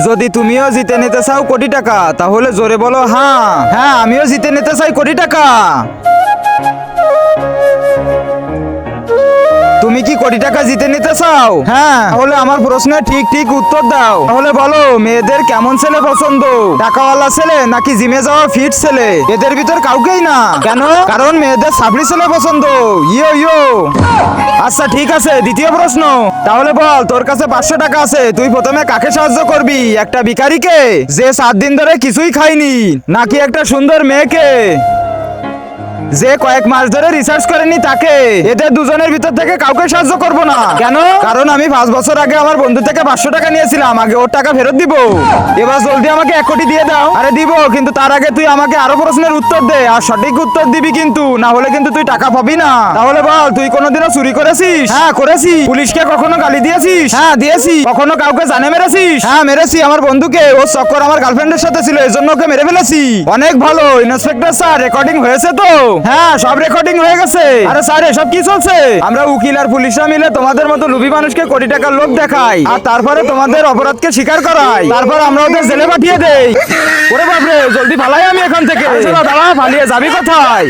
যদি তুমিও জিতে নিতে চাও কোটি টাকা তাহলে জোরে বলো হ্যাঁ। হ্যাঁ আমিও জিতে নিতে চাই কোটি টাকা। তুমি কি কোটি টাকা জিতে নিতে চাও? হ্যাঁ তাহলে আমার প্রশ্নের ঠিক ঠিক উত্তর দাও। তাহলে বলো মেয়েদের কেমন ছেলে পছন্দ, টাকাওয়ালা ছেলে নাকি জিমে যাওয়া ফিট ছেলে? এদের ভিতর কাউকেই না। কেন? কারণ মেয়েদের সাবরি ছেলে পছন্দ। ইয়ো ইয়ো। আচ্ছা ঠিক আছে, দ্বিতীয় প্রশ্ন। তাহলে বল তোর কাছে 500 টাকা আছে, তুই প্রথমে কাকে সাহায্য করবি? একটা ভিখারিকে যে 7 দিন ধরে কিছুই খায়নি, নাকি একটা সুন্দর মেয়েকে যে কয়েক মাস ধরে রিসার্চ করেনি তাকে? এদের দুজনের ভিতর থেকে কাউকে সাহায্য করব না। কেন? কারণ আমি 5 বছর আগে আমার বন্ধু থেকে 500 টাকা নিয়েছিলাম, আগে ওর টাকা ফেরত দিব। এবার জলদি আমাকে 1 কোটি দিয়ে দাও। আরে দিব, কিন্তু তার আগে তুই আমাকে আরো প্রশ্নের উত্তর দে, আর সঠিক উত্তর দিবি কিন্তু, না হলে কিন্তু তুই টাকা পাবি না। তাহলে বল তুই কোনোদিনও চুরি করেছিস? হ্যাঁ করেছি। পুলিশকে কখনো গালি দিয়েছিস? হ্যাঁ দিয়েছি। কখনো কাউকে জানে মেরেছিস? হ্যাঁ মেরেছি। আমার বন্ধুকে, ওর চক্কর আমার গার্লফ্রেন্ডের সাথে ছিল, এজন্য ওকে মেরে ফেলেছি। অনেক ভালো ইন্সপেক্টর স্যার, রেকর্ডিং হয়েছে তো? হ্যাঁ সব রেকর্ডিং হয়ে গেছে। আরে স্যার এসব কি চলছে? আমরা উকিল আর পুলিশরা মিলে তোমাদের মতো লোভী মানুষকে কোটি টাকার লোভ দেখাই, আর তারপরে তোমাদের অপরাধকে স্বীকার করাই, তারপর আমরা ওদের জেলে পাঠিয়ে দেই। ওরে বাপরে, জলদি পালাই আমি এখান থেকে। দাঁড়া, পালিয়ে যাবি কোথায়?